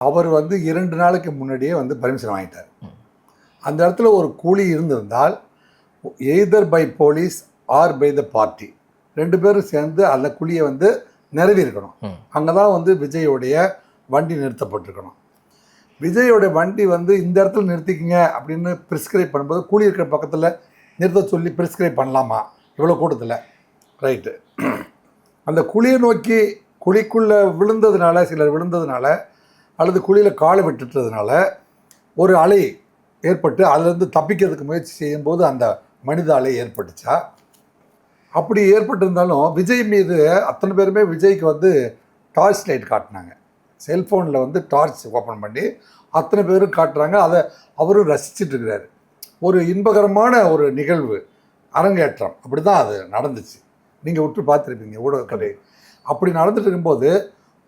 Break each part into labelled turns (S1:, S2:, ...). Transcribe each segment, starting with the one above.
S1: அவர் வந்து 2 நாளைக்கு முன்னாடியே வந்து பர்மிஷன் வாங்கிட்டார். அந்த இடத்துல ஒரு கூலி இருந்திருந்தால் either by police or by the party 2 பேரும் சேர்ந்து அந்த குழியை வந்து நிறுவியிருக்கணும். அங்கே தான் வந்து விஜயோடைய வண்டி நிறுத்தப்பட்டிருக்கணும். விஜயோடைய வண்டி வந்து இந்த இடத்துல நிறுத்திக்கிங்க அப்படின்னு ப்ரிஸ்கிரைப் பண்ணும்போது கூலி இருக்கிற பக்கத்தில் நிறுத்த சொல்லி ப்ரிஸ்கிரைப் பண்ணலாமா இவ்வளோ கூட்டத்தில்? ரைட்டு. அந்த குழியை நோக்கி குழிக்குள்ளே விழுந்ததுனால, சிலர் விழுந்ததுனால அல்லது குழியில் காலை விட்டுட்டதுனால ஒரு அலை ஏற்பட்டு அதுலேருந்து தப்பிக்கிறதுக்கு முயற்சி செய்யும்போது அந்த மனித அலை ஏற்பட்டுச்சா? அப்படி ஏற்பட்டிருந்தாலும் விஜய் மீது அத்தனை பேருமே விஜய்க்கு வந்து டார்ச் லைட் காட்டினாங்க. செல்ஃபோனில் வந்து டார்ச் ஓப்பன் பண்ணி அத்தனை பேரும் காட்டுறாங்க. அதை அவரும் ரசிச்சுட்டு இருக்கிறாரு. ஒரு இன்பகரமான ஒரு நிகழ்வு, அரங்கேற்றம். அப்படி தான் அது நடந்துச்சு. நீங்கள் விட்டு பார்த்துருப்பீங்க ஊடகக்கதை. அப்படி நடந்துட்டு இருக்கும்போது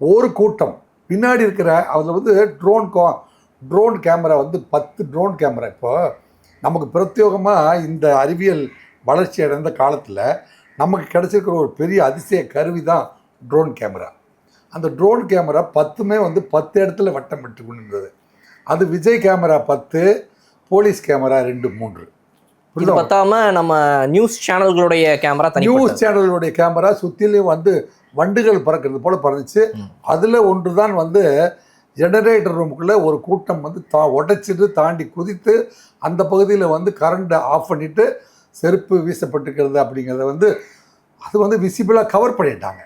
S1: ஒரு கூட்டம் பின்னாடி இருக்கிற அதில் வந்து ட்ரோன் கேமரா வந்து 10 ட்ரோன் கேமரா. இப்போ நமக்கு பிரத்யேகமாக இந்த அறிவியல் வளர்ச்சி அடைந்த காலத்தில் நமக்கு கிடச்சிருக்கிற ஒரு பெரிய அதிசய கருவி தான் ட்ரோன் கேமரா. அந்த ட்ரோன் கேமரா 10மே வந்து 10 இடத்துல வட்டம் விட்டு கொண்டு இருந்தது. அது விஜய் கேமரா 10, போலீஸ் கேமரா 2, 3.
S2: இது பத்தாம நம்ம நியூஸ் சேனல்களுடைய கேமரா,
S1: நியூஸ் சேனல்களுடைய கேமரா சுற்றிலையும் வந்து வண்டுகள் பறக்கிறது போல் பறந்துச்சு. அதில் ஒன்று தான் வந்து ஜெனரேட்டர் ரூமுக்குள்ளே ஒரு கூட்டம் வந்து உடைச்சிட்டு தாண்டி குதித்து அந்த பகுதியில் வந்து கரண்ட்டை ஆஃப் பண்ணிவிட்டு செருப்பு வீசப்பட்டிருக்கிறது அப்படிங்கிறத வந்து அது வந்து விசிபிளாக கவர் பண்ணிட்டாங்க.